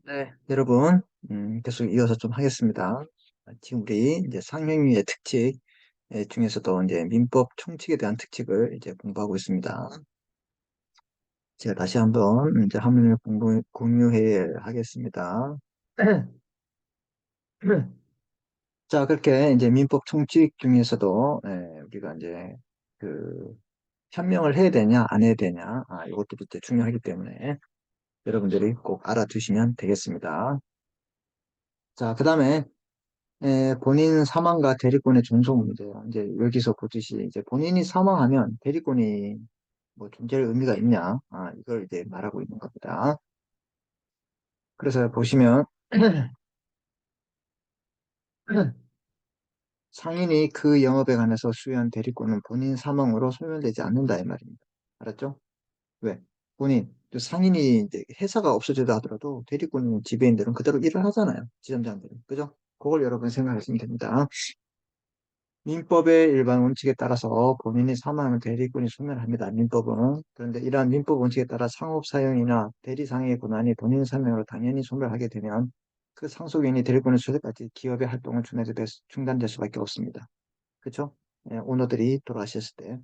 네, 여러분, 계속 이어서 좀 하겠습니다. 지금 우리 이제 상행위의 특칙 중에서도 이제 민법 총칙에 대한 특칙을 이제 공부하고 있습니다. 제가 다시 한번 이제 화면을 공유해 하겠습니다. 자, 그렇게 이제 민법 총칙 중에서도 우리가 이제 그 현명을 해야 되냐, 안 해야 되냐, 이것도 이제 중요하기 때문에 여러분들이 꼭 알아두시면 되겠습니다. 자, 그 다음에 본인 사망과 대리권의 존속 문제. 이제 여기서 보듯이 이제 본인이 사망하면 대리권이 뭐 존재할 의미가 있냐? 이걸 이제 말하고 있는 겁니다. 그래서 보시면 상인이 그 영업에 관해서 수여한 대리권은 본인 사망으로 소멸되지 않는다 이 말입니다. 알았죠? 왜? 또 상인이 이제 회사가 없어지다 하더라도 대리권 지배인들은 그대로 일을 하잖아요. 지점장들은. 그죠? 그걸 여러분 생각하시면 됩니다. 민법의 일반 원칙에 따라서 본인이 사망하면 대리권이 소멸합니다. 민법은. 그런데 이러한 민법 원칙에 따라 상업 사용이나 대리상의 권한이 본인 사명으로 당연히 소멸하게 되면 그 상속인이 대리권을 수될 때까지 기업의 활동을 중단될 수밖에 없습니다. 그렇죠? 오너들이 돌아가셨을 때.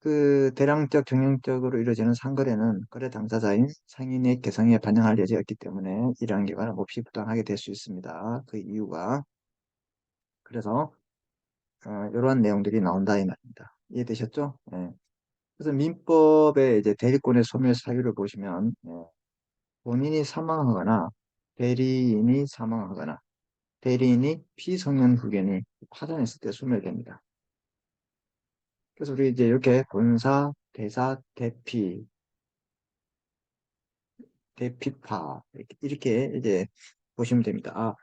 그 대량적 경영적으로 이루어지는 상거래는 거래 당사자인 상인의 개성에 반영할 여지가 있기 때문에 이러한 결과는 몹시 부당하게 될 수 있습니다. 그 이유가 그래서 이러한 내용들이 나온다 이 말입니다. 이해되셨죠? 그래서 민법의 이제 대리권의 소멸 사유를 보시면 본인이 사망하거나 대리인이 사망하거나 대리인이 피성년 후견이 파산했을 때 소멸됩니다. 그래서 우리 이제 이렇게 본사, 대사, 대피, 대피파 이렇게 이제 보시면 됩니다.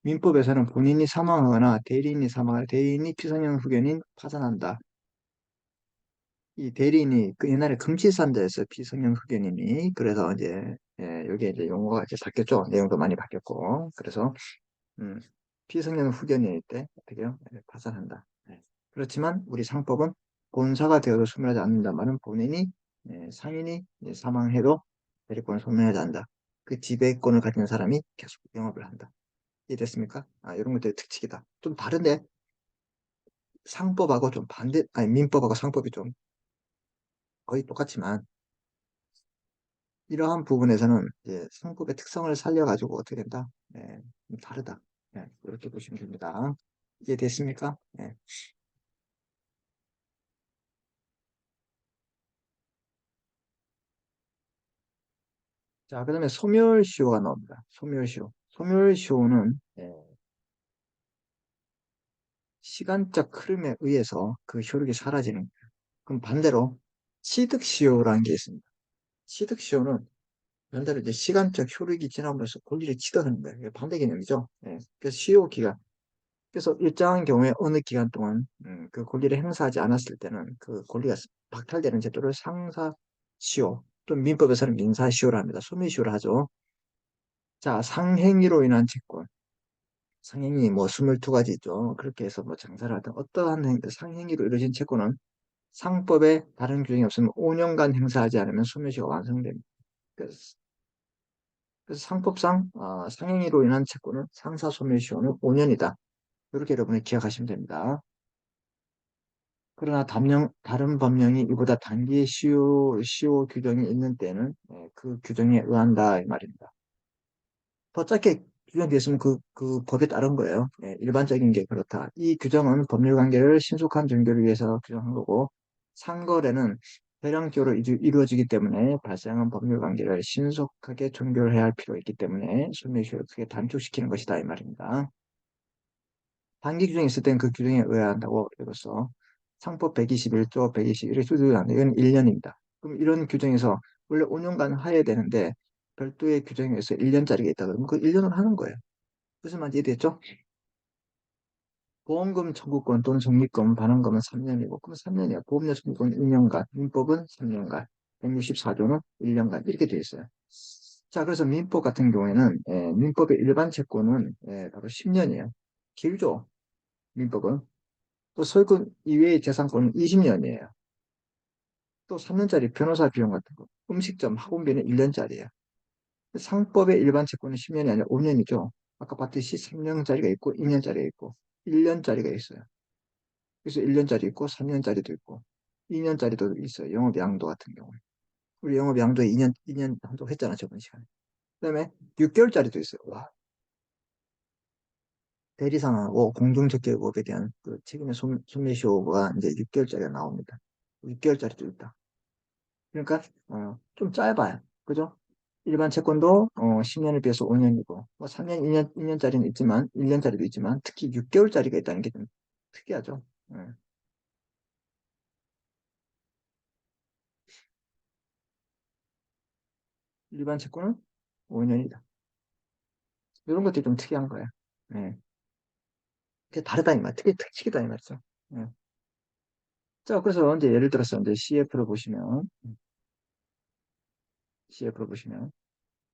민법에서는 본인이 사망하거나 대리인이 사망하거나 대리인이 피성년 후견인 파산한다. 이 대리인이 그 옛날에 금치산자였어요. 피성년 흑연인이. 그래서 이제 여기에 이제 용어가 이제 바뀌었죠. 내용도 많이 바뀌었고. 그래서 음, 피성년 후견인일 때 어떻게요? 파산한다. 그렇지만 우리 상법은 본사가 되어도 소멸하지 않는다 말은 본인이 상인이 이제 사망해도 대리권을 소멸하지 않는다. 그 지배권을 가진 사람이 계속 영업을 한다. 이해됐습니까? 이런 것들의 특징이다. 좀 다른데 상법하고 좀 반대, 아니 민법하고 상법이 좀 거의 똑같지만 이러한 부분에서는 이제 성법의 특성을 살려가지고 어떻게 된다? 좀 다르다. 이렇게 보시면 됩니다. 이해됐습니까? 자, 그 다음에 소멸시효가 나옵니다. 소멸시효. 소멸시효는 시간적 흐름에 의해서 그 효력이 사라지는 거예요. 그럼 반대로 취득시효라는 게 있습니다. 취득시효는 반대로 이제 시간적 효력이 지남으로써 권리를 취득하는 거예요. 이게 반대 개념이죠. 그래서 시효 기간. 그래서 일정한 경우에 어느 기간 동안 그 권리를 행사하지 않았을 때는 그 권리가 박탈되는 제도를 상사시효 또는 민법에서는 민사시효를 합니다. 소멸시효를 하죠. 자, 상행위로 인한 채권. 상행위 뭐 22가지 있죠. 그렇게 해서 뭐 장사를 하든 어떠한 상행위로 이루어진 채권은 상법에 다른 규정이 없으면 5년간 행사하지 않으면 소멸시효가 완성됩니다. 그래서 상법상 상행위로 인한 채권은 상사소멸시효는 5년이다. 이렇게 여러분이 기억하시면 됩니다. 그러나 다른 법령이 이보다 단기 시효 규정이 있는 때는 그 규정에 의한다 이 말입니다. 더 짧게 규정되어 있으면 그 법에 따른 거예요. 일반적인 게 그렇다. 이 규정은 법률 관계를 신속한 종결을 위해서 규정한 거고 상거래는 대량적으로 이루어지기 때문에 발생한 법률 관계를 신속하게 종결해야 할 필요가 있기 때문에 소멸시효를 크게 단축시키는 것이다 이 말입니다. 단기 규정이 있을 땐 그 규정에 의해야 한다고 이로써 상법 121조 121의 수두한다. 이건 1년입니다. 그럼 이런 규정에서 원래 5년간 하야 되는데 별도의 규정에서 1년짜리가 있다 그러면 그 1년을 하는 거예요. 무슨 말인지 이해됐죠? 보험금 청구권 또는 적립금 반환금은 3년이고 그럼 3년이야. 보험료 청구권 1년간, 민법은 3년간, 164조는 1년간 이렇게 되어 있어요. 자, 그래서 민법 같은 경우에는 민법의 일반 채권은 바로 10년이에요. 길죠? 민법은. 또 소유권 이외의 재산권은 20년이에요. 또 3년짜리 변호사 비용 같은 거, 음식점, 학원비는 1년짜리예요. 상법의 일반 채권은 10년이 아니라 5년이죠. 아까 봤듯이 3년짜리가 있고 2년짜리가 있고 1년짜리가 있어요. 그래서 1년짜리 있고 3년짜리도 있고 2년짜리도 있어요. 영업 양도 같은 경우에. 우리 영업 양도에 2년 한도 했잖아, 저번 시간에. 그다음에 6개월짜리도 있어요. 와, 대리상하고 공동적격법에 대한 그 책임의 소멸시효가 이제 6개월짜리가 나옵니다. 6개월짜리도 있다. 그러니까 좀 짧아요. 그죠? 일반 채권도 10년에 비해서 5년이고 뭐 3년, 2년짜리는 있지만 1년짜리도 있지만 특히 6개월짜리가 있다는 게 좀 특이하죠. 예. 일반 채권은 5년이다. 이런 것들이 좀 특이한 거예요. 예. 그게 다르다 이 말, 특이다 이 말이죠. 예. 자, 그래서 이제 예를 들어서 이제 CF를 보시면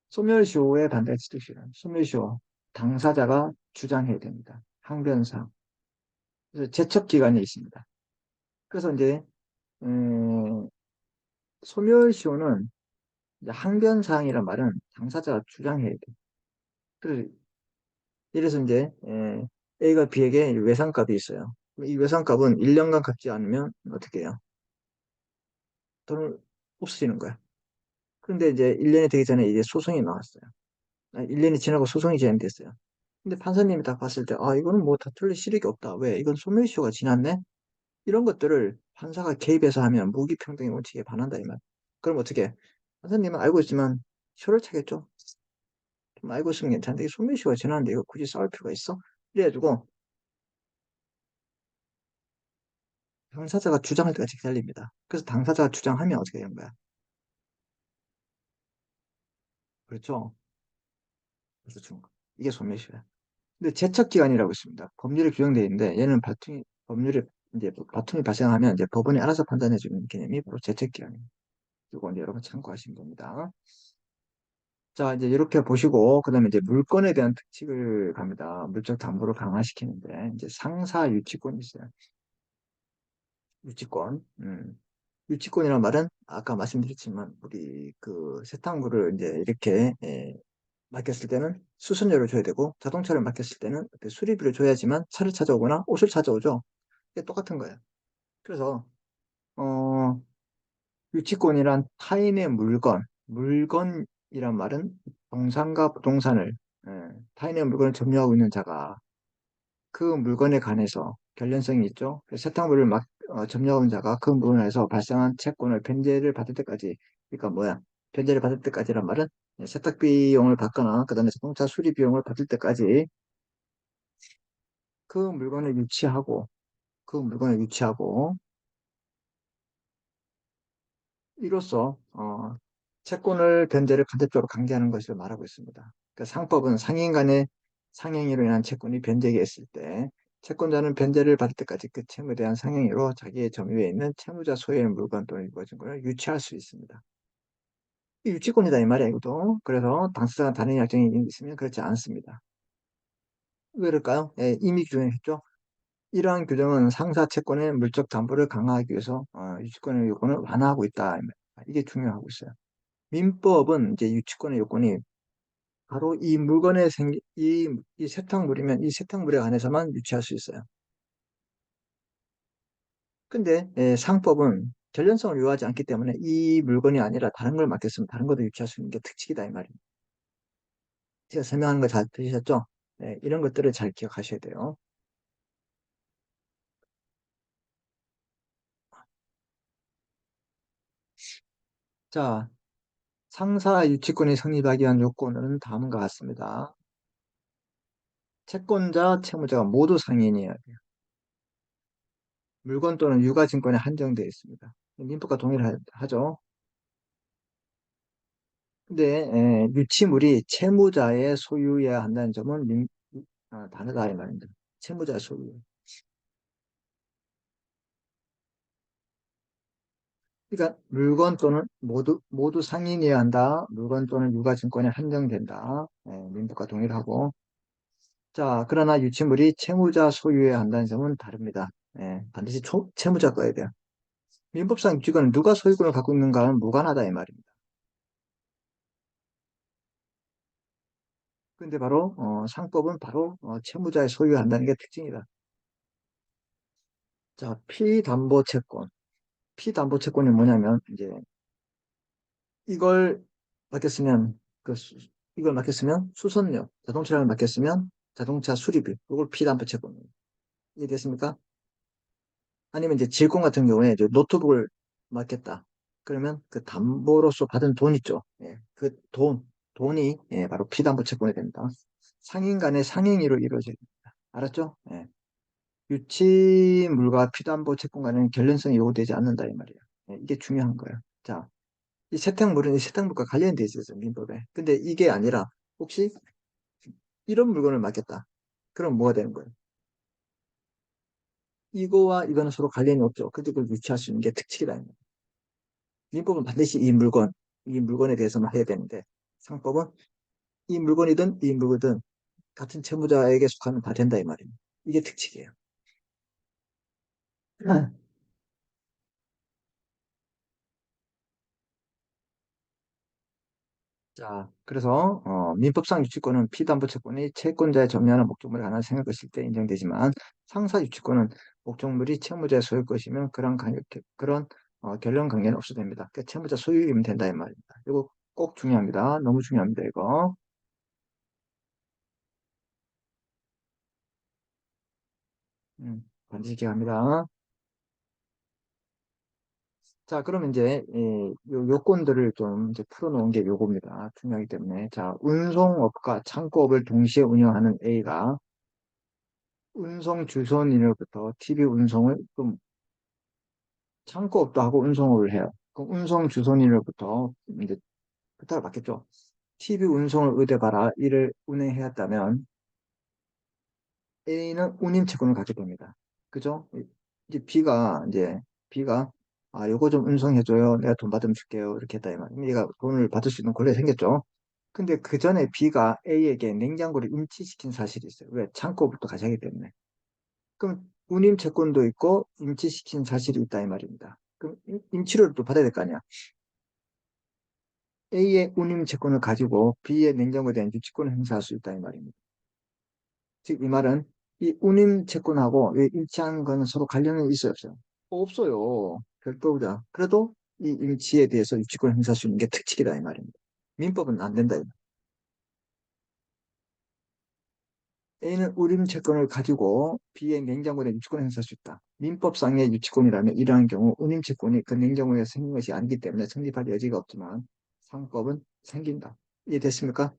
소멸시효에 반대가 지득실은 소멸시효 당사자가 주장해야 됩니다. 항변상. 그래서 제척 기간이 있습니다. 그래서 이제 소멸시효는 이제 항변사항이란 말은 당사자가 주장해야 돼. 그래서 이래서 이제 A가 B에게 외상값이 있어요. 이 외상값은 1년간 갚지 않으면 어떻게 해요? 돈을 없어지는 거야. 그런데 이제 1년이 되기 전에 이제 소송이 나왔어요. 1년이 지나고 소송이 진행됐어요. 근데 판사님이 딱 봤을 때, 아, 이거는 뭐 다툴 실익이 없다. 왜? 이건 소멸시효가 지났네? 이런 것들을 판사가 개입해서 하면 무기평등의 원칙에 반한다, 이 말. 그럼 어떻게 해? 판사님은 알고 있지만 표를 차겠죠? 좀 알고 있으면 괜찮은데, 이게 소멸시효가 지났는데 이거 굳이 싸울 필요가 있어? 이래가지고, 당사자가 주장할 때까지 기다립니다. 그래서 당사자가 주장하면 어떻게 되는 거야? 그렇죠? 그렇죠. 이게 소멸시효야. 근데 제척기간이라고 있습니다. 법률에 규정되어 있는데, 얘는 법률에 이제 다툼이 발생하면 이제 법원이 알아서 판단해주는 개념이 바로 제척기간입니다. 이거 이제 여러분 참고하시면 됩니다. 자, 이제 이렇게 보시고, 그 다음에 이제 물건에 대한 특칙을 갑니다. 물적 담보를 강화시키는데, 이제 상사 유치권이 있어요. 유치권. 유치권이란 말은 아까 말씀드렸지만, 우리 그 세탁물을 이제 이렇게, 맡겼을 때는 수선료를 줘야 되고, 자동차를 맡겼을 때는 그때 수리비를 줘야지만 차를 찾아오거나 옷을 찾아오죠. 이게 똑같은 거예요. 그래서, 어, 유치권이란 타인의 물건이란 말은 정상과 부동산을, 예, 타인의 물건을 점유하고 있는 자가 그 물건에 관해서 결련성이 있죠. 그래서 세탁물을 점유하고 있는 자가 그 물건에서 발생한 채권을 변제를 받을 때까지, 그러니까 뭐야? 변제를 받을 때까지란 말은 세탁 비용을 받거나 그다음에 자동차 수리 비용을 받을 때까지 그 물건을 유치하고 그 물건을 유치하고 이로써 채권을 변제를 간접적으로 강제하는 것을 말하고 있습니다. 그러니까 상법은 상인 간의 상행위로 인한 채권이 변제가 있을 때 채권자는 변제를 받을 때까지 그 채무에 대한 상행위로 자기의 점유에 있는 채무자 소유의 물건 또는 유거증권을 유치할 수 있습니다. 이 유치권이다 이 말이야 이것도. 그래서 당사자가 다른 약정이 있으면 그렇지 않습니다. 왜 그럴까요? 예, 이미 규정했죠. 이러한 규정은 상사 채권의 물적 담보를 강화하기 위해서 유치권의 요건을 완화하고 있다. 이게 중요하고 있어요. 민법은 이제 유치권의 요건이 바로 이 물건에 이 세탁물이면 이 세탁물에 관해서만 유치할 수 있어요. 근데 상법은 결련성을 요하지 않기 때문에 이 물건이 아니라 다른 걸 맡겼으면 다른 것도 유치할 수 있는 게 특칙이다 이 말입니다. 제가 설명하는 거 잘 들으셨죠? 네, 이런 것들을 잘 기억하셔야 돼요. 자, 상사 유치권이 성립하기 위한 요건은 다음과 같습니다. 채권자, 채무자가 모두 상인이어야 돼요. 물건 또는 유가증권에 한정되어 있습니다. 민법과 동일하죠. 근데 유치물이 채무자의 소유여야 한다는 점은 다르다 이 말입니다. 채무자 소유. 그러니까 물건 또는 모두 상인이어야 한다. 물건 또는 유가증권에 한정된다. 민법과 동일하고. 자, 그러나 유치물이 채무자 소유여야 한다는 점은 다릅니다. 반드시 채무자 거야 돼요. 민법상 유치권은 누가 소유권을 갖고 있는가는 무관하다 이 말입니다. 근데 바로 상법은 바로 채무자의 소유한다는 게 특징이다. 자, 피담보채권. 피담보채권이 뭐냐면 이제 이걸 맡겼으면 이걸 맡겼으면 수선료, 자동차를 맡겼으면 자동차 수리비, 이걸 피담보채권입니다. 이해됐습니까? 아니면 이제 질권 같은 경우에 이제 노트북을 맡겼다. 그러면 그 담보로서 받은 돈 있죠. 예, 그 돈이 예, 바로 피담보채권이 됩니다. 상인 간의 상행위로 이루어져야 됩니다. 알았죠? 예. 유치물과 피담보 채권 간에는 결연성이 요구되지 않는다 이 말이에요. 예, 이게 중요한 거예요. 자, 이 세탁물은 이 세탁물과 관련돼 있어요, 민법에. 근데 이게 아니라 혹시 이런 물건을 맡겼다. 그럼 뭐가 되는 거예요? 이거와 이거는 서로 관련이 없죠. 근데 그걸 유치할 수 있는 게 특칙이다. 민법은 반드시 이 물건에 대해서만 해야 되는데 상법은 이 물건이든 이 물건이든 같은 채무자에게 속하면 다 된다 이 말입니다. 이게 특칙이에요. 자, 그래서 민법상 유치권은 피담보채권이 채권자의 점유하는 목적물에 관한 생각 것일 때 인정되지만 상사 유치권은 목적물이 채무자의 소유일 것이면 그런 결론 관계는 없어도 됩니다. 그러니까 채무자 소유이면 된다 이 말입니다. 이거 꼭 중요합니다. 너무 중요합니다. 이거. 반드시 기억합니다. 자, 그러면 이제 요 요건들을 좀 이제 풀어놓은 게 요겁니다. 중요하기 때문에 자, 운송업과 창고업을 동시에 운영하는 A가 운송 주선인으로부터 TV 운송을 그럼 창고업도 하고 운송업을 해요. 그럼 운송 주선인으로부터 이제 부탁을 받겠죠. TV 운송을 의뢰봐라 이를 운행해왔다면 A는 운임 채권을 갖게 됩니다. 그죠? 이제 B가 아 요거 좀 운송해줘요. 내가 돈 받으면 줄게요. 이렇게 했다 이 말이에요. 얘가 돈을 받을 수 있는 권리가 생겼죠. 근데 그 전에 B가 A에게 냉장고를 임치시킨 사실이 있어요. 왜? 창고부터 가져가기 때문에. 그럼 운임 채권도 있고 임치시킨 사실이 있다 이 말입니다. 그럼 임치료를 또 받아야 될 거 아니야. A의 운임 채권을 가지고 B의 냉장고에 대한 유치권을 행사할 수 있다 이 말입니다. 즉 이 말은 이 운임 채권하고 이 임치한 거는 서로 관련이 있어요 없어요? 없어요. 별도다. 그래도 이 임치에 대해서 유치권을 행사할 수 있는 게 특칙이다 이 말입니다. 민법은 안 된다. A는 운임 채권을 가지고 B의 냉장고에 유치권을 행사할 수 있다. 민법상의 유치권이라면 이러한 경우 운임 채권이 그 냉장고에 생긴 것이 아니기 때문에 성립할 여지가 없지만 상법은 생긴다. 이해됐습니까?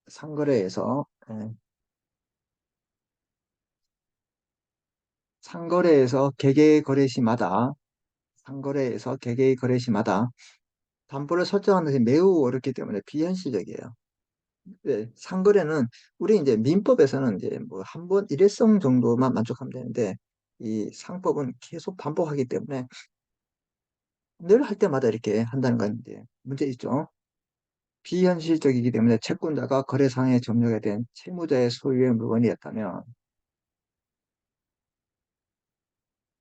상거래에서 예, 상거래에서 개개의 거래시마다 상거래에서 개개의 거래시마다 담보를 설정하는 것이 매우 어렵기 때문에 비현실적이에요. 네, 상거래는 우리 이제 민법에서는 이제 뭐 한 번 일회성 정도만 만족하면 되는데 이 상법은 계속 반복하기 때문에 늘 할 때마다 이렇게 한다는 건 이제 문제 있죠. 비현실적이기 때문에 채권자가 거래상에 점유가 된 채무자의 소유의 물건이었다면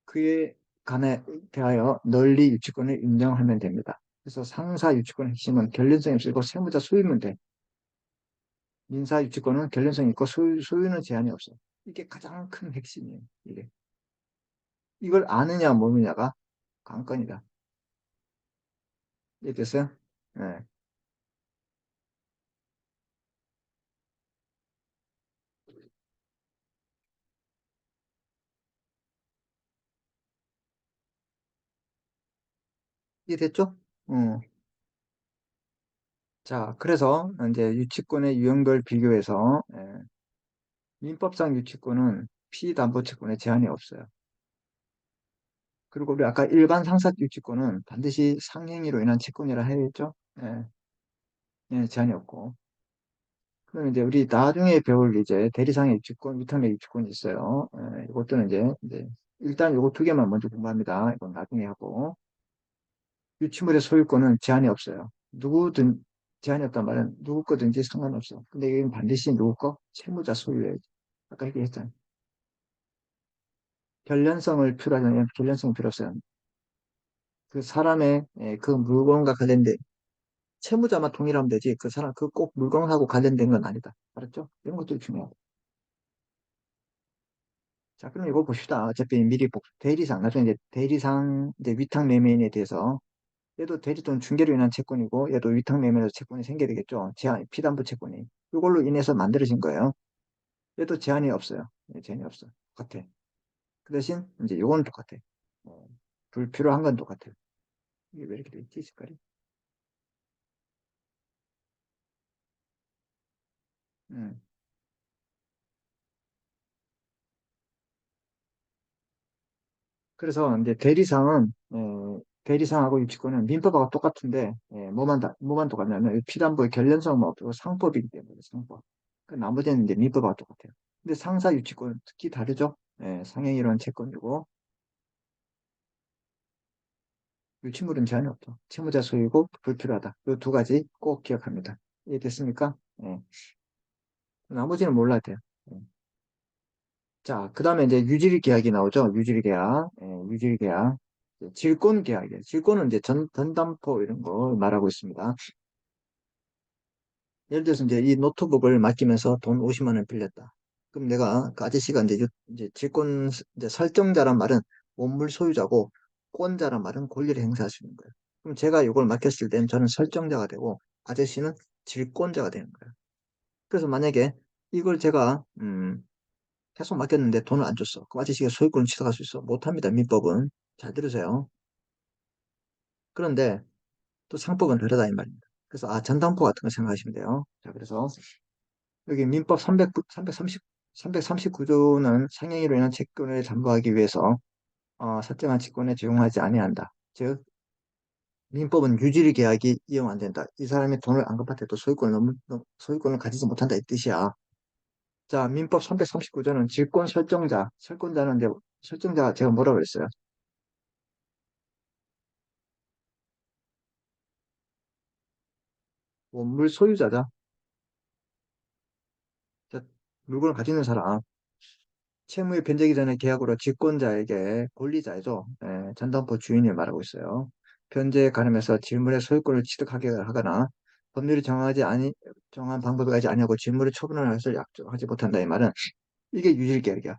그에 관해 대하여 널리 유치권을 인정하면 됩니다. 그래서 상사 유치권의 핵심은 결련성이 없고 채무자 소유면 돼. 민사 유치권은 결련성이 있고 소유는 제한이 없어. 이게 가장 큰 핵심이에요. 이게. 이걸 아느냐 모르느냐가 관건이다. 이해됐어요? 네. 이해됐죠? 어. 자, 그래서 이제 유치권의 유형별 비교해서 민법상 유치권은 피담보채권에 제한이 없어요. 그리고 우리 아까 일반 상사 유치권은 반드시 상행위로 인한 채권이라 했죠? 예, 예, 제한이 없고. 그럼 이제 우리 나중에 배울 이제 대리상의 유치권, 위탁의 유치권이 있어요. 이것들은 이제 일단 요거 두 개만 먼저 공부합니다. 이건 나중에 하고. 유치물의 소유권은 제한이 없어요. 누구든 제한이 없단 말은 누구 거든지 상관없어. 근데 이건 반드시 누구 거? 채무자 소유예요. 아까 얘기했잖아요. 결련성을 필요하냐면 결련성 필요 없어요. 그 사람의 그 물건과 관련된 채무자만 동일하면 되지 그 사람 그 꼭 물건하고 관련된 건 아니다. 알았죠? 이런 것들이 중요하다. 자, 그럼 이거 봅시다. 어차피 미리 대리상 나중에 이제 대리상 이제 위탁매매인에 대해서 얘도 대리 또는 중개로 인한 채권이고 얘도 위탁매매로 채권이 생겨야 되겠죠. 제한 피담보 채권이 이걸로 인해서 만들어진 거예요. 얘도 제한이 없어요. 제한이 없어. 똑같아. 그 대신 이제 요거는 똑같아. 어, 불필요한 건 똑같아요. 이게 왜 이렇게 돼 있지, 색깔이? 음. 그래서 이제 대리상하고 유치권은 민법하고 똑같은데 뭐만 똑같냐면 피담보의 결련성만 없고 상법이기 때문에 상법. 그 나머지는 이제 민법하고 똑같아요. 근데 상사 유치권은 특히 다르죠. 상행이론 채권이고 유치물은 제한이 없죠. 채무자 소유고 불필요하다. 이 두 가지 꼭 기억합니다. 이해됐습니까? 예. 나머지는 몰라도 돼요. 예. 자, 그 다음에 이제 유지리 계약이 나오죠. 유지리 계약. 유지리 계약. 질권 계약이에요. 질권은 이제 전담포 이런 거 말하고 있습니다. 예를 들어서 이제 이 노트북을 맡기면서 돈 50만 원 빌렸다. 그럼 내가 그 아저씨가 이제 질권 이제 설정자란 말은 원물 소유자고 권자란 말은 권리를 행사할 수 있는 거예요. 그럼 제가 이걸 맡겼을 땐 저는 설정자가 되고 아저씨는 질권자가 되는 거예요. 그래서 만약에 이걸 제가 계속 맡겼는데 돈을 안 줬어. 그럼 아저씨가 소유권을 취득할 수 있어? 못합니다. 민법은. 잘 들으세요. 그런데 또 상법은 다르다 이 말입니다. 그래서 전담포 같은 거 생각하시면 돼요. 자, 그래서 여기 민법 339조는 상행위로 인한 채권을 담보하기 위해서 설정한 채권에 적용하지 아니한다. 즉 민법은 유지리 계약이 이용 안 된다. 이 사람이 돈을 안 갚았대도 소유권을 가지지 못한다 이 뜻이야. 자, 민법 339조는 질권 설정자, 설권자는 이제 설정자가 제가 뭐라고 그랬어요? 원물 소유자자. 자, 물건을 가지고 있는 사람. 채무의 변제기 전에 계약으로 직권자에게 권리자이죠. 전담포 주인을 말하고 있어요. 변제에 관하면서 질물의 소유권을 취득하게 하거나 법률이 정한 방법에 가지 아니하고 질물을 처분하는 것을 약정하지 못한다 이 말은 이게 유질계약이야.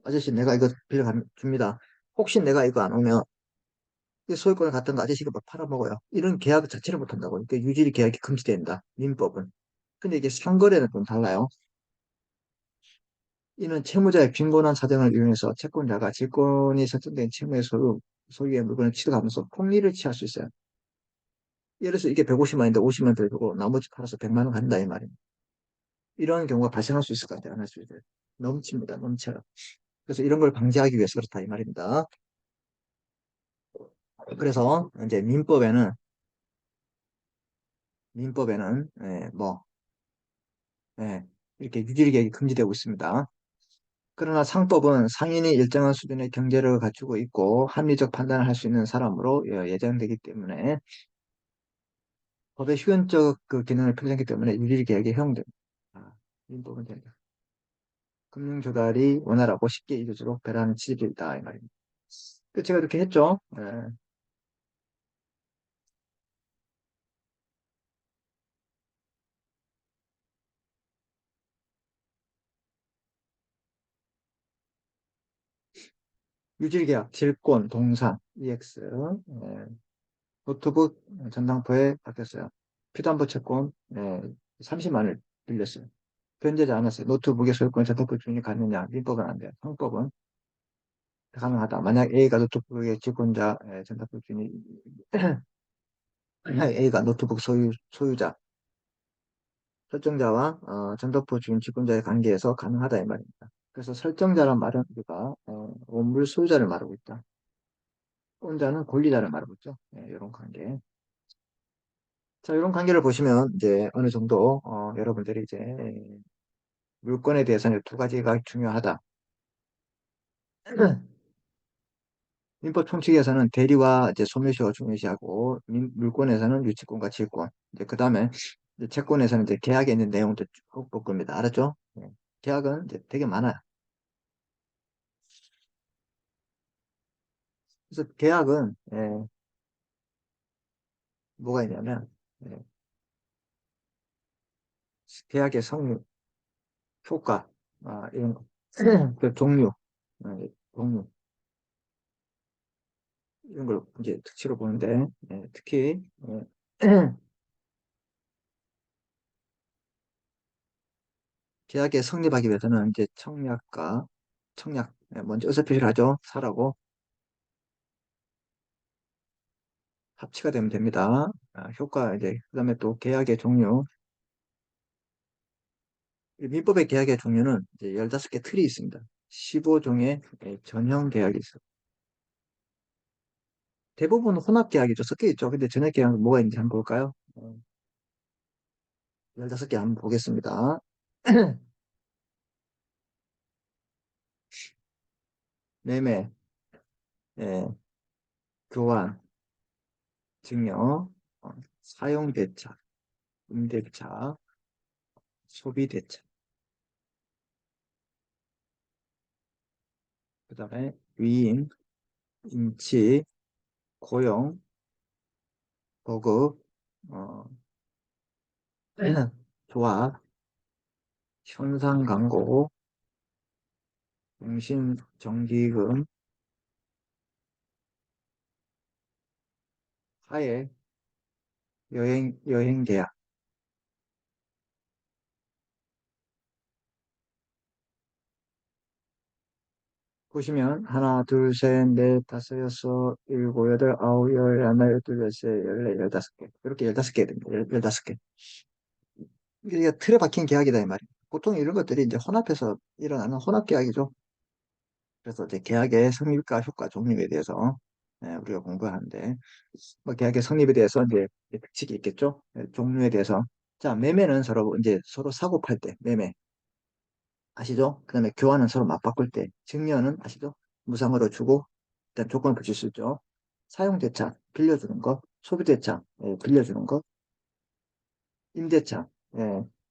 아저씨 내가 이거 빌려줍니다. 혹시 내가 이거 안 오면 이 소유권을 갖던 거 아저씨가 막 팔아먹어요. 이런 계약 자체를 못한다고. 그러니까 유질 계약이 금지된다. 민법은. 근데 이게 상거래는 좀 달라요. 이는 채무자의 빈곤한 사정을 이용해서 채권자가 질권이 설정된 채무의 소유의 물건을 취득하면서 폭리를 취할 수 있어요. 예를 들어서 이게 150만인데 50만 들고 나머지 팔아서 100만 원 간다 이 말입니다. 이런 경우가 발생할 수 있을 것 같아요. 안 할 수 있어요. 넘칩니다. 넘쳐요. 그래서 이런 걸 방지하기 위해서 그렇다 이 말입니다. 그래서 이제 민법에는 이렇게 유질계약이 금지되고 있습니다. 그러나 상법은 상인이 일정한 수준의 경제력을 갖추고 있고 합리적 판단을 할 수 있는 사람으로 예정되기 때문에 법의 휴현적 그 기능을 표현하기 때문에 유리계약에 허용됩니다. 민법은 된다. 금융 조달이 원활하고 쉽게 이루어지도록 배라는 취지이다 이 말입니다. 그 제가 이렇게 했죠. 유질계약, 질권, 동산, EX, 노트북 전당포에 바뀌었어요. 피담보 채권 30만 을 빌렸어요. 변제지 않았어요. 노트북의 소유권 전당포 주인이 갖느냐? 민법은 안 돼요. 상법은 가능하다. 만약 A가 노트북의 질권자 전당포 주인이 A가 노트북 소유자 설정자와 전도포 주인 직권자의 관계에서 가능하다 이 말입니다. 그래서 설정자란 말은 우리가 원물 소유자를 말하고 있다. 권자는 권리자를 말하고 있죠. 이런 관계. 자, 이런 관계를 보시면 이제 어느 정도 여러분들이 이제 물건에 대해서는 두 가지가 중요하다. 민법 총칙에서는 대리와 이제 소멸시효가 중요시하고 물권에서는 유치권과 질권. 이제 그 다음에 채권에서는 이제 계약에 있는 내용도 쭉 볼 겁니다. 알았죠? 계약은 이제 되게 많아요. 그래서 계약은 뭐가 있냐면 예, 계약의 성립, 효과, 이런 거, 그 종류, 종류 이런 걸 이제 특치로 보는데 특히 계약에 성립하기 위해서는 이제 청약 먼저 의사표시를 하죠. 사라고 합치가 되면 됩니다. 효과 이제 그다음에 또 계약의 종류 민법의 계약의 종류는 이제 15개 틀이 있습니다. 15종의 전형 계약이 있어요. 대부분 혼합 계약이죠. 섞여 있죠. 근데 전형 계약은 뭐가 있는지 한번 볼까요? 15개 한번 보겠습니다. 매매, 예, 교환, 증여, 사용대차, 임대차, 소비대차, 그 다음에 위임, 임치, 고용, 보급, 어, 조합, 현상광고, 공신정기금, 하해, 여행계약. 보시면 하나, 둘, 셋, 넷, 다섯, 여섯, 일곱, 여덟, 아홉, 열, 하나, 열둘, 열세, 열네, 15개. 이렇게 15개 됩니다. 15개. 이게 틀에 박힌 계약이다 이 말이에요. 보통 이런 것들이 이제 혼합해서 일어나는 혼합 계약이죠. 그래서 이제 계약의 성립과 효과, 종류에 대해서 우리가 공부하는데 뭐 계약의 성립에 대해서 이제 특칙이 있겠죠. 종류에 대해서 자 매매는 서로 이제 서로 사고 팔 때 매매 아시죠? 그다음에 교환은 서로 맞바꿀 때 증여는 아시죠? 무상으로 주고 일단 조건을 붙일 수 있죠. 사용대차 빌려주는 거, 소비대차 빌려주는 거, 임대차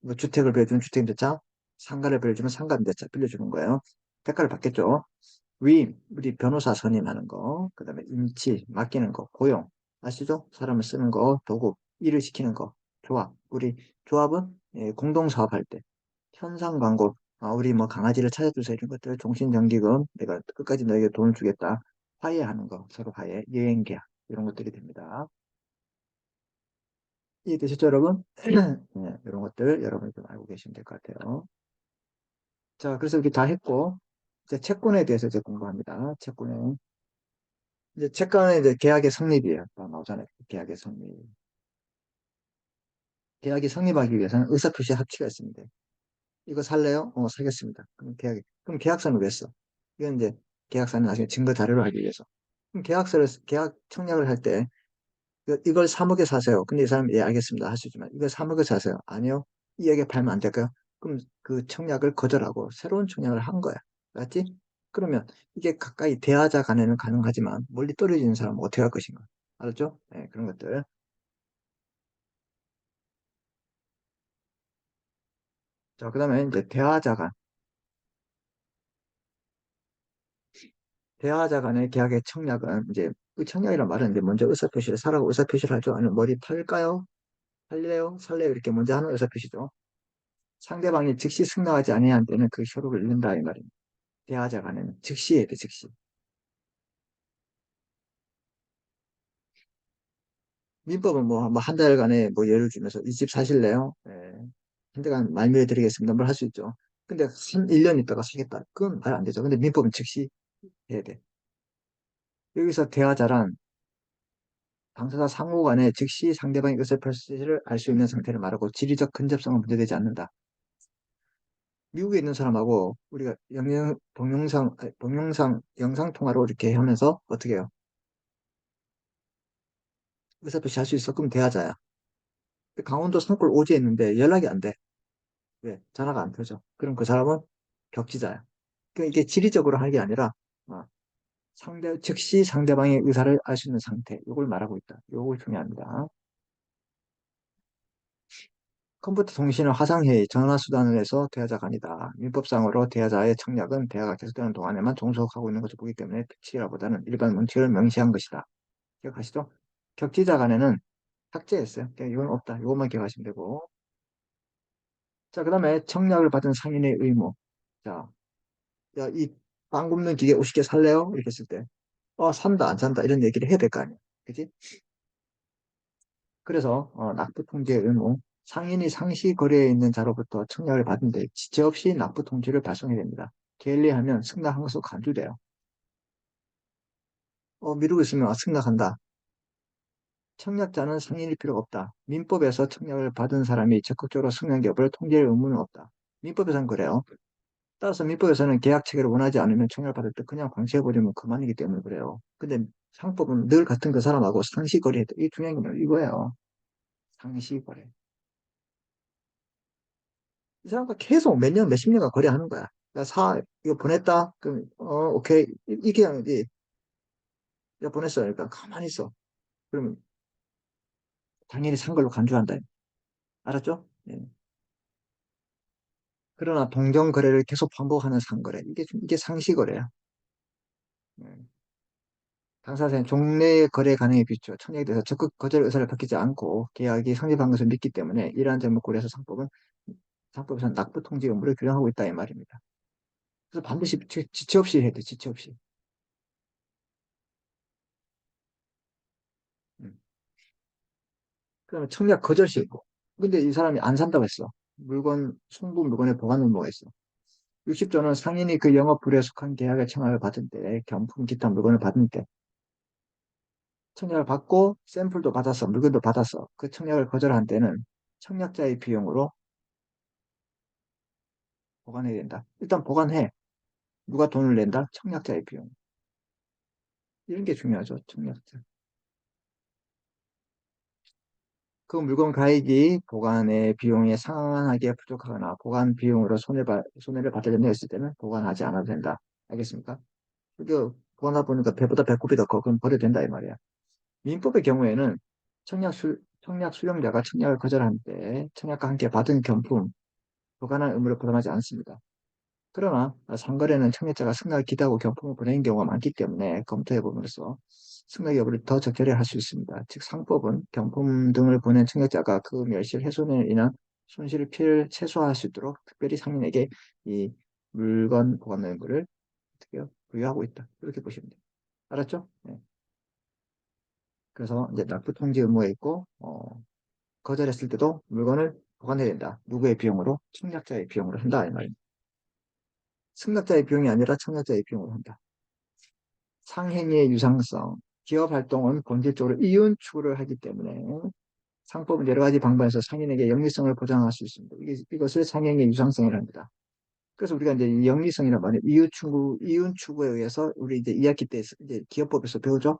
뭐 주택을 빌려주는 주택임대차, 상가를 빌려주는 상가임대차 빌려주는 거예요. 대가를 받겠죠. 위임, 우리 변호사 선임하는 거, 그 다음에 임치, 맡기는 거, 고용, 아시죠? 사람을 쓰는 거, 도구, 일을 시키는 거, 조합, 우리 조합은 공동사업할 때, 현상 광고, 우리 뭐 강아지를 찾아주세요 이런 것들, 종신정기금, 내가 끝까지 너에게 돈을 주겠다, 화해하는 거, 서로 화해, 여행계약 이런 것들이 됩니다. 이해되셨죠, 여러분? 네, 이런 것들 여러분이 좀 알고 계시면 될 것 같아요. 자, 그래서 이렇게 다 했고, 이제 채권에 대해서 이제 공부합니다. 채권에. 이제 채권은 이제 계약의 성립이에요. 딱 나오잖아요. 계약의 성립. 계약이 성립하기 위해서는 의사표시 합치가 있습니다. 이거 살래요? 사겠습니다. 그럼 계약서는 왜 써? 이건 이제 계약서는 나중에 증거 자료로 하기 위해서. 그럼 계약 청약을 할 때, 이걸 3억에 사세요. 근데 이 사람이 예, 알겠습니다. 하시지만, 이걸 3억에 사세요. 아니요. 2억에 팔면 안 될까요? 그럼 그 청약을 거절하고 새로운 청약을 한 거야. 맞지? 그러면 이게 가까이 대하자 간에는 가능하지만 멀리 떨어지는 사람은 어떻게 할 것인가? 알았죠? 네, 그런 것들. 자, 그 다음에 이제 대화자 간의 계약의 청약은 이제 그 청약이란 말은 이제 먼저 의사표시를 사라고 의사표시를 하죠. 아니면 머리 팔까요? 살래요? 살래요? 이렇게 먼저 하는 의사표시죠. 상대방이 즉시 승낙하지 아니한 때는 그 효력을 잃는다 이 말입니다. 대화자 간에는 즉시 해야 돼, 즉시. 민법은 뭐 한 달간에 뭐 예를 들면서 이 집 사실래요? 예. 한 달간 말미에 드리겠습니다. 뭘 할 수 있죠. 근데 1년 있다가 사겠다. 그건 말 안 되죠. 근데 민법은 즉시 해야 돼. 여기서 대화자란 당사자 상호 간에 즉시 상대방의 의사 표시를 알 수 있는 상태를 말하고 지리적 근접성은 문제되지 않는다. 미국에 있는 사람하고 우리가 동영상, 영상 통화로 이렇게 하면서 어떻게 해요? 의사 표시 할 수 있어? 그럼 대하자야. 강원도 산골 오지에 있는데 연락이 안 돼. 왜? 전화가 안 되죠. 그럼 그 사람은 격지자야. 그러니까 이게 지리적으로 하는 게 아니라 어, 즉시 상대방의 의사를 알 수 있는 상태. 이걸 말하고 있다. 이걸 중요합니다. 컴퓨터 통신은 화상회의, 전화수단을 해서 대화자가 아니다. 민법상으로 대화자의 청약은 대화가 계속되는 동안에만 종속하고 있는 것을 보기 때문에 특칙이라보다는 일반 문칙을 명시한 것이다. 기억하시죠? 격지자 간에는 삭제했어요. 그러니까 이건 없다. 이것만 기억하시면 되고. 자, 그 다음에 청약을 받은 상인의 의무. 자, 야, 이 빵 굽는 기계 50개 살래요? 이렇게 했을 때, 산다, 안 산다, 이런 얘기를 해야 될 거 아니야. 그지? 그래서, 납부 통지의 의무. 상인이 상시 거래에 있는 자로부터 청약을 받은 데 지체 없이 납부 통지를 발송해야 됩니다. 게을리하면 승낙 항소 간주돼요. 미루고 있으면 승낙한다. 청약자는 상인일 필요가 없다. 민법에서 청약을 받은 사람이 적극적으로 승낙 여부를 통지할 의무는 없다. 민법에서는 그래요. 따라서 민법에서는 계약 체결을 원하지 않으면 청약을 받을 때 그냥 방치해버리면 그만이기 때문에 그래요. 근데 상법은 늘 같은 그 사람하고 상시거래, 이 중요한 건 이거예요. 상시거래. 이 사람과 계속 몇 년, 몇십 년간 거래하는 거야. 이거 보냈다? 그럼, 오케이. 이게 아니지. 야, 보냈어. 그러니까 가만히 있어. 그러면 당연히 산 걸로 간주한다. 알았죠? 예. 그러나 동정 거래를 계속 반복하는 상거래. 이게 상시거래야. 예. 당사자는 종래 거래 가능에 비추어 청약에 대해서 적극 거절 의사를 밝히지 않고 계약이 성립한 것을 믿기 때문에 이러한 점을 고려해서 상법에서는 납부 통지 의무를 규정하고 있다 이 말입니다. 그래서 반드시 지체 없이 해야 돼. 지체 없이. 음. 그러면 청약 거절시 있고. 근데 이 사람이 안 산다고 했어. 송부 물건의 보관 의무가 있어. 60조는 상인이 그 영업 불에 속한 계약의 청약을 받은 때, 경품 기타 물건을 받은 때, 청약을 받고 샘플도 받았어. 물건도 받았어. 그 청약을 거절한 때는 청약자의 비용으로 보관해야 된다. 일단 보관해. 누가 돈을 낸다? 청약자의 비용. 이런 게 중요하죠. 청약자. 그 물건 가액이 보관의 비용에 상환하기에 부족하거나 보관 비용으로 손해를 받으려 했을 때는 보관하지 않아도 된다. 알겠습니까? 그게 보관하다 보니까 배보다 배꼽이 더 커. 그럼 버려도 된다 이 말이야. 민법의 경우에는 청약 수령자가 청약을 거절한 때 청약과 함께 받은 경품 보관할 의무를 부담하지 않습니다. 그러나 상거래는 청약자가 승낙을 기대하고 경품을 보내는 경우가 많기 때문에 검토해 봄으로써 승낙 여부를 더 적절히 할 수 있습니다. 즉 상법은 경품 등을 보낸 청약자가 그 멸실 훼손에 인한 손실을 피해를 최소화할 수 있도록 특별히 상인에게 이 물건 보관 의무를 어떻게 부여하고 있다. 이렇게 보시면 돼요. 알았죠? 네. 그래서 이제 납부 통지 의무가 있고 거절했을 때도 물건을 보관해야 된다. 누구의 비용으로? 청약자의 비용으로 한다 이 말입니다. 승낙자의 비용이 아니라 청약자의 비용으로 한다. 상행위의 유상성. 기업 활동은 본질적으로 이윤 추구를 하기 때문에 상법은 여러 가지 방법에서 상인에게 영리성을 보장할 수 있습니다. 이것을 상행의 유상성이라 합니다. 그래서 우리가 이제 이 영리성이란 말이에요. 이윤 추구에 의해서 우리 이제 2학기 때 이제 기업법에서 배우죠.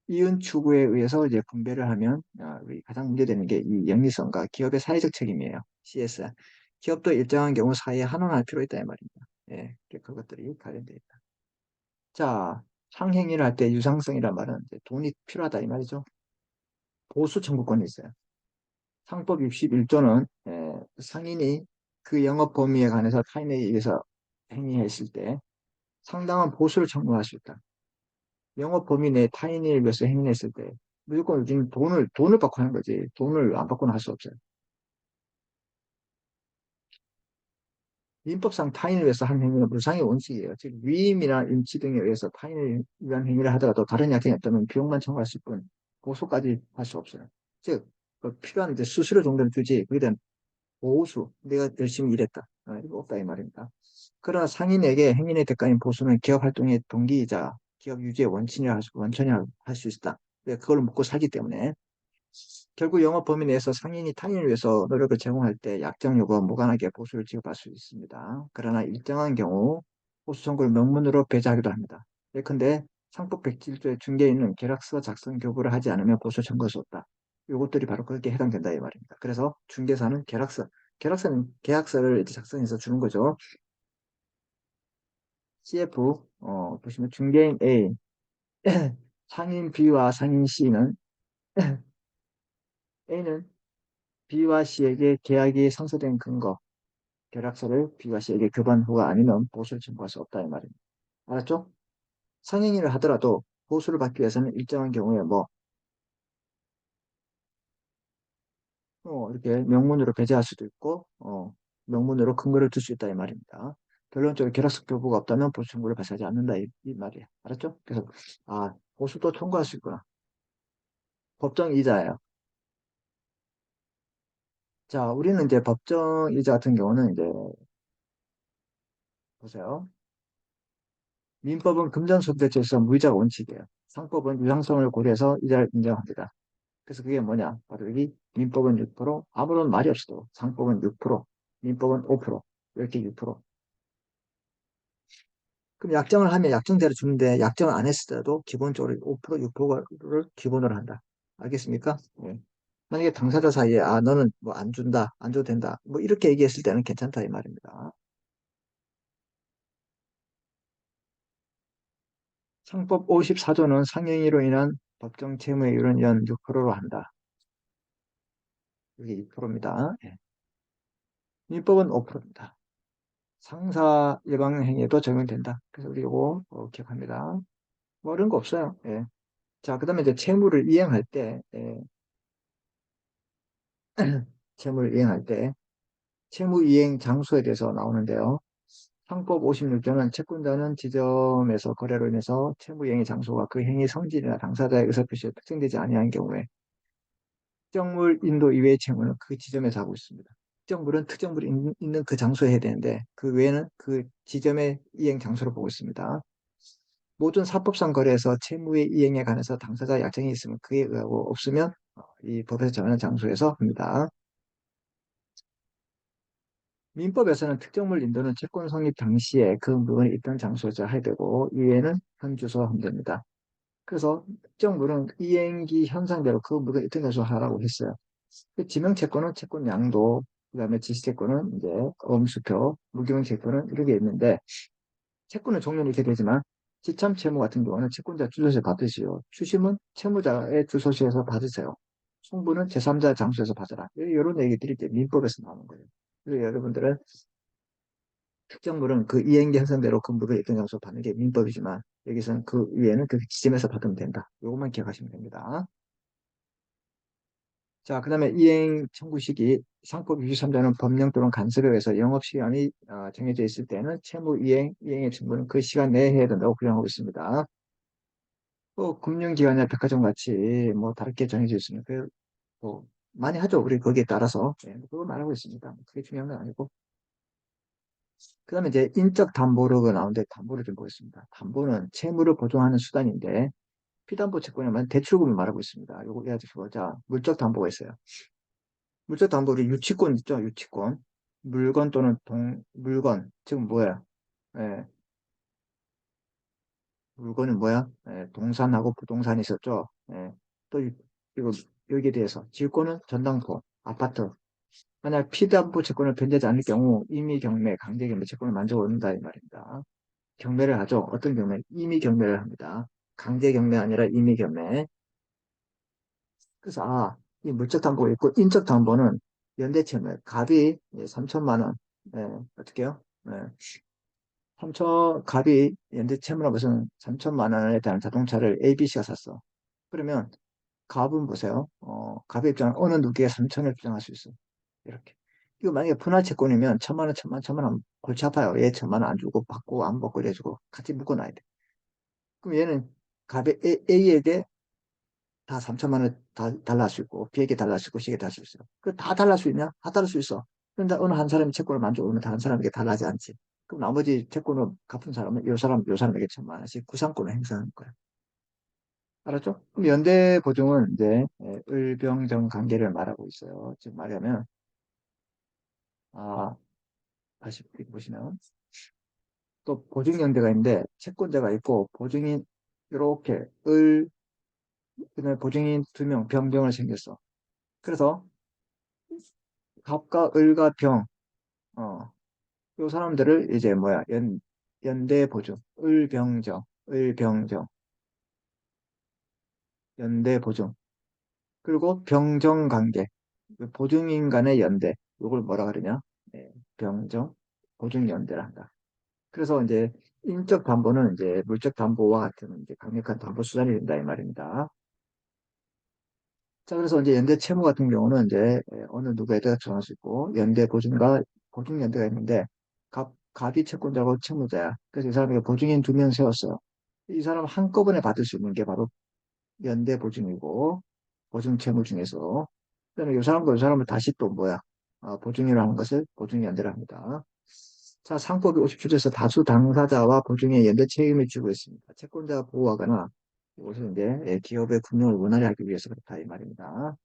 이윤 추구에 의해서 이제 분배를 하면 우리 가장 문제되는 게 이 영리성과 기업의 사회적 책임이에요. CSR. 기업도 일정한 경우 사회에 환원할 필요 있다 이 말입니다. 예, 그것들이 관련되어 있다. 자, 상행위를 할 때 유상성이란 말은 이제 돈이 필요하다 이 말이죠. 보수 청구권이 있어요. 상법 61조는 상인이 그 영업 범위에 관해서 타인에 의해서 행위했을 때 상당한 보수를 청구할 수 있다. 영업 범위 내 타인을 위해서 행위했을 때 무조건 요즘 돈을 받고 하는 거지. 돈을 안 받고는 할 수 없어요. 민법상 타인을 위해서 한 행위는 물상의 원칙이에요. 즉 위임이나 임치 등에 의해서 타인을 위한 행위를 하더라도 다른 약정이 없다면 비용만 청구할 수 뿐 고소까지 할 수 없어요. 즉 필요한 이제 수수료 정도는 주지 그에 대한 보수 내가 열심히 일했다 이거 없다 이 말입니다. 그러나 상인에게 행인의 대가인 보수는 기업 활동의 동기이자 기업 유지의 원천이라 할 수 있다. 그걸 먹고 살기 때문에 결국 영업 범위 내에서 상인이 타인을 위해서 노력을 제공할 때 약정 요구와 무관하게 보수를 지급할 수 있습니다. 그러나 일정한 경우 보수 청구를 명문으로 배제하기도 합니다. 예컨대 상법 107조의 중개인은 계약서 작성 교부를 하지 않으면 보수 청구할 수 없다. 이것들이 바로 거기에 해당된다 이 말입니다. 그래서 중개사는 계약서는 계약서를 이제 작성해서 주는 거죠. CF 보시면 중개인 A, 상인 B와 상인 C는 A는 B와 C에게 계약이 성사된 근거, 계약서를 B와 C에게 교반 후가 아니면 보수를 청구할 수 없다 이 말입니다. 알았죠? 상행위를 하더라도 보수를 받기 위해서는 일정한 경우에 뭐 이렇게 명문으로 배제할 수도 있고 명문으로 근거를 둘 수 있다 이 말입니다. 결론적으로 결합석 교부가 없다면 보수 청구를 발사하지 않는다 이 말이에요. 알았죠? 그래서 보수도 청구할 수 있구나. 법정 이자예요. 자, 우리는 이제 법정 이자 같은 경우는 이제 보세요. 민법은 금전소득대체에서 무이자가 원칙이에요. 상법은 유상성을 고려해서 이자를 인정합니다. 그래서 그게 뭐냐? 바로 여기 민법은 6%, 아무런 말이 없어도 상법은 6%, 민법은 5%, 이렇게 6%. 그럼 약정을 하면 약정대로 주는데 약정을 안 했을 때도 기본적으로 5%, 6%를 기본으로 한다. 알겠습니까? 네. 만약에 당사자 사이에 너는 뭐 안 준다, 안 줘도 된다, 뭐 이렇게 얘기했을 때는 괜찮다 이 말입니다. 상법 54조는 상행위로 인한 법정 채무의율은 연 6%로 한다. 이게 6%입니다. 민법은 5%입니다. 상사 예방 행위에도 적용된다. 그래서 우리 이거 기억합니다. 뭐 어려운 거 없어요. 예. 자, 그다음에 이제 채무를 이행할 때, 채무를 이행할 때 채무 이행 장소에 대해서 나오는데요. 상법 56조는 채권자는 지점에서 거래로 인해서 채무 이행의 장소가 그 행위 성질이나 당사자의 의사표시에 특정되지 아니한 경우에 특정물 인도 이외의 채무는 그 지점에서 하고 있습니다. 특정물은 특정물이 있는 그 장소에 해야 되는데 그 외에는 그 지점의 이행 장소로 보고 있습니다. 모든 사법상 거래에서 채무의 이행에 관해서 당사자 약정이 있으면 그에 의하고 없으면 이 법에서 정하는 장소에서 합니다. 민법에서는 특정물 인도는 채권 성립 당시에 그 물건이 있던 장소에서 해야 되고 이외에는 현주소 하면 됩니다. 그래서 특정물은 이행기 현상대로 그 물건이 있던 장소에 하라고 했어요. 그 지명채권은 채권 양도, 그다음에 지시채권은 이제 엄수표, 무기명채권은 이렇게 있는데 채권의 종류는 이렇게 되지만 지참채무 같은 경우는 채권자 주소지에 받으시오. 추심은 채무자의 주소지에서 받으세요. 송부는 제3자 장소에서 받으라. 이런 얘기들이 이제 민법에서 나오는 거예요. 그래서 여러분들은 특정물은 그 이행기 형성대로 그 물을 있던 장소 받는 게 민법이지만 여기서는 그 위에는 그 지점에서 받으면 된다. 요것만 기억하시면 됩니다. 자, 그 다음에 이행 청구 시기 상법 63조는 법령 또는 간섭에 의해서 영업시간이 정해져 있을 때는 채무 이행의 청구는 그 시간 내에 해야 된다고 규정하고 있습니다. 또 금융기관이나 백화점 같이 뭐 다르게 정해져 있으면 뭐 많이 하죠. 우리 거기에 따라서. 그걸 말하고 있습니다. 그게 중요한 건 아니고. 그 다음에 이제 인적 담보로가 나오는데 담보를 좀 보겠습니다. 담보는 채무를 보증하는 수단인데 피담보 채권이면 대출금을 말하고 있습니다. 요거 해가지고 자 물적 담보가 있어요. 물적 담보 우리 유치권 있죠? 유치권. 물건 또는 물건. 지금 뭐야? 예, 물건은 뭐야? 동산하고 부동산이 있었죠? 또 이거 여기에 대해서 질권은 전당포, 아파트. 만약 피담보 채권을 변제하지 않을 경우 임의 경매, 강제 경매 채권을 만족을 얻는다 이 말입니다. 경매를 하죠. 어떤 경매? 임의 경매를 합니다. 강제 경매 아니라 임의 경매. 그래서 이 물적 담보가 있고 인적 담보는 연대채무 갑이 3천만 원. 어떻게요? 3천 갑이 연대채무라고 해서 3천만 원에 대한 자동차를 ABC가 샀어. 그러면 갑은 보세요. 갑의 입장은 어느 누구에 3천을 주장할 수 있어. 이렇게. 이거 만약에 분할채권이면 천만 원, 천만 원 골치 아파요. 얘 천만 원 안 주고 받고 안 받고 이래주고 같이 묶어놔야 돼. 그럼 얘는 갑의 A에게 다 3천만 원 다 달랄 수 있고 B에게 달랄 수 있고 C에게 달랄 수 있어요. 그 다 달랄 수 있냐? 다 달랄 수 있어. 그런데 어느 한 사람이 채권을 만족하면 다른 사람에게 달라지 않지. 그럼 나머지 채권을 갚은 사람은 요 사람에게 천만 원씩 구상권을 행사하는 거야. 알았죠? 그럼 연대 보증은 이제 을병정 관계를 말하고 있어요. 즉 말하면 아 다시 보시면 또 보증연대가 있는데 채권자가 있고 보증인 이렇게 그다음에 보증인 2명 병정을 생겼어. 그래서 갑과 을과 병, 어, 요 사람들을 이제 뭐야 연대 보증, 을병정, 연대 보증. 그리고 병정 관계. 그 보증인 간의 연대, 이걸 뭐라 그러냐? 예, 병정 보증연대를 한다. 그래서 이제 인적 담보는 이제 물적 담보와 같은 이제 강력한 담보 수단이 된다 이 말입니다. 자, 그래서 이제 연대 채무 같은 경우는 이제 어느 누구에도 정할 수 있고 연대 보증과 보증 연대가 있는데 갑이 채권자고 채무자야. 그래서 이 사람이 보증인 두 명 세웠어요. 이 사람 한꺼번에 받을 수 있는 게 바로 연대 보증이고 보증 채무 중에서 그다음에 이 사람을 다시 또 뭐야? 보증이라는 것을 보증 연대를 합니다. 자, 상법이 57조에서 다수 당사자와 보증의 연대 책임을 지고 있습니다. 채권자 보호하거나 이것은 이제 기업의 금융을 원활히 하기 위해서 그렇다 이 말입니다.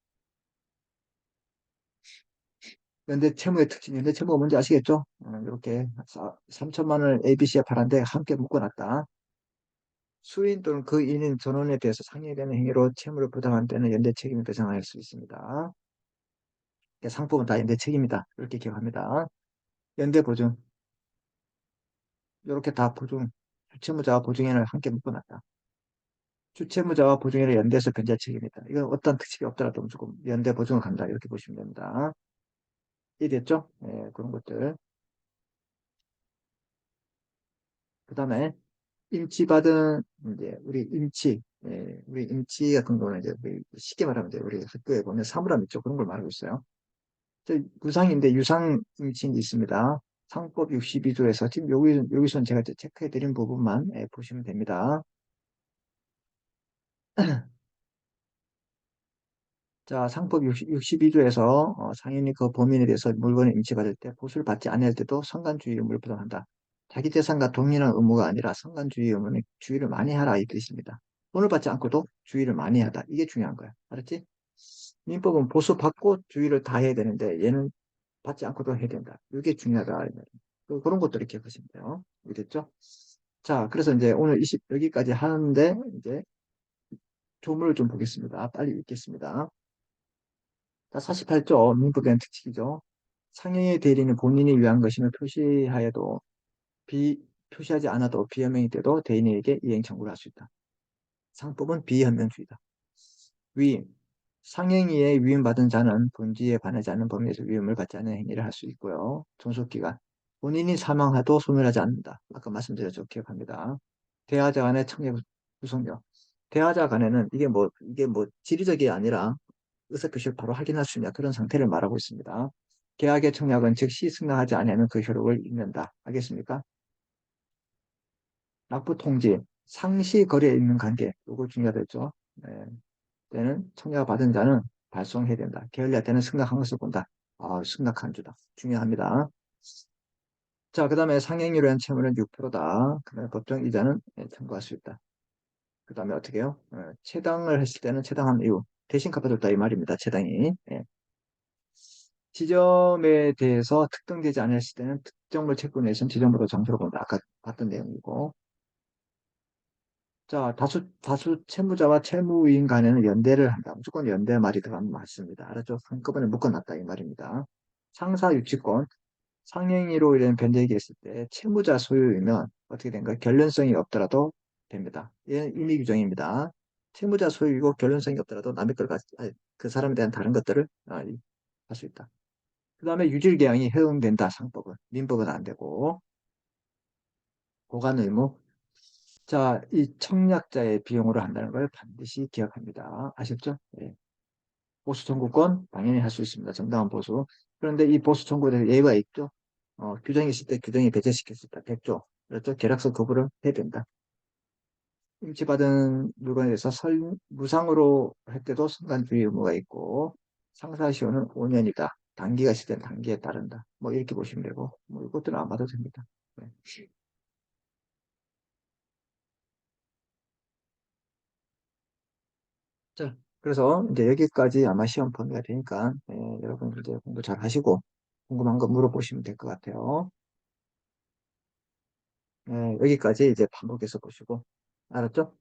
연대 채무의 특징, 연대 채무가 뭔지 아시겠죠? 이렇게 3천만 원을 ABC에 팔았는데 함께 묶어놨다. 수인 또는 그 인인 전원에 대해서 상해되는 행위로 채무를 부당한 때는 연대 책임을 배상할 수 있습니다. 상법은 다 연대 책임이다. 이렇게 기억합니다. 연대 보증, 이렇게 다 보증, 주채무자와 보증인을 함께 묶어놨다. 주채무자와 보증인을 연대해서 변제 책임이다. 이건 어떤 특징이 없더라도 조금 연대 보증을 간다. 이렇게 보시면 됩니다. 이해됐죠? 네, 그런 것들. 그 다음에 임치받은 이제 우리 임치 같은 경우는 이제 쉽게 말하면 이제 우리 학교에 보면 사물함 있죠. 그런 걸 말하고 있어요. 저 무상인데 유상 임치인이 있습니다. 상법 62조에서 지금 여기서는 제가 이제 체크해 드린 부분만 보시면 됩니다. 자, 상법 62조에서 상인이 그 범인에 대해서 물건을 임치받을 때 보수를 받지 않을 때도 성간주의 의무를 부담한다. 자기 재산과 동일한 의무가 아니라 성간주의 의무는 주의를 많이 하라 이 뜻입니다. 돈을 받지 않고도 주의를 많이 하다. 이게 중요한 거야. 알았지? 민법은 보수받고 주의를 다 해야 되는데 얘는 받지 않고도 해야 된다. 이게 중요하다. 그런 것들을 기억하시면 돼요. 이해됐죠? 자, 그래서 이제 오늘 여기까지 하는데 이제 조문을 좀 보겠습니다. 빨리 읽겠습니다. 자, 48조 민법에 대한 특칙이죠. 상해의 대리는 본인이 위한 것임을 표시하여도 표시하지 않아도 비현명이 돼도 대인에게 이행 청구를 할 수 있다. 상법은 비현명주의다. 위임. 상행위에 위임받은 자는 본지에 반하지 않는 범위에서 위임을 받지 않는 행위를 할 수 있고요. 존속기간. 본인이 사망하도 소멸하지 않는다. 아까 말씀드렸죠. 기억합니다. 대하자 간의 청약 구속력. 대하자 간에는 이게 뭐 지리적이 아니라 의사표시를 바로 확인할 수 있냐 그런 상태를 말하고 있습니다. 계약의 청약은 즉시 승낙하지 않으면 그 효력을 잃는다. 알겠습니까? 납부 통지, 상시 거래에 있는 관계, 이거 중요하겠죠. 네. 때는 청약 받은 자는 발송해야 된다. 게을리할 때는 승낙한 것을 본다. 승낙한 주다. 중요합니다. 자, 그 다음에 상행위로 한 채무는 6%다. 그 다음에 법정 이자는 청구할 수 있다. 그 다음에 어떻게 해요? 채당을 했을 때는 채당한 이유, 대신 갚아줬다 이 말입니다. 채당이. 예. 지점에 대해서 특정되지 않았을 때는 특정물 채권에서는 지점으로 장소로 본다. 아까 봤던 내용이고. 자, 다수 채무자와 채무인 간에는 연대를 한다. 무조건 연대 말이 들어가면 맞습니다. 알았죠? 한꺼번에 묶어놨다. 이 말입니다. 상사 유치권, 상행위로 인한 변제액이 있을 때 채무자 소유이면 어떻게 된가? 결론성이 없더라도 됩니다. 얘는 임의 규정입니다. 채무자 소유이고 결론성이 없더라도 남의 걸 그 사람에 대한 다른 것들을 할 수 있다. 그 다음에 유질계약이 허용된다. 상법은. 민법은 안 되고. 보관 의무. 자, 이 청약자의 비용으로 한다는 걸 반드시 기억합니다. 아셨죠? 예. 보수 청구권 당연히 할 수 있습니다. 정당한 보수. 그런데 이 보수 청구에 대해서 예외가 있죠. 규정이 있을 때 규정이 배제시킬 수 있다. 100조. 그렇죠? 계약서 거부를 해야 된다. 임치받은 물건에 대해서 무상으로 할 때도 순간주의 의무가 있고 상사시효는 5년이다. 단기가 있을 땐 단기에 따른다. 뭐 이렇게 보시면 되고 뭐 이것들은 안 봐도 됩니다. 네. 자, 그래서 이제 여기까지 아마 시험 범위가 되니까 여러분 이제 공부 잘 하시고 궁금한 거 물어보시면 될 것 같아요. 여기까지 이제 반복해서 보시고 알았죠?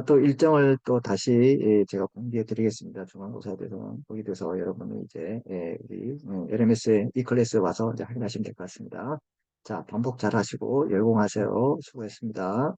또 일정을 또 다시 제가 공지해 드리겠습니다. 중간고사에 대해서 거기에 대해서 여러분이 이제 우리 LMS E클래스 와서 이제 확인하시면 될 것 같습니다. 자, 반복 잘 하시고 열공하세요. 수고했습니다.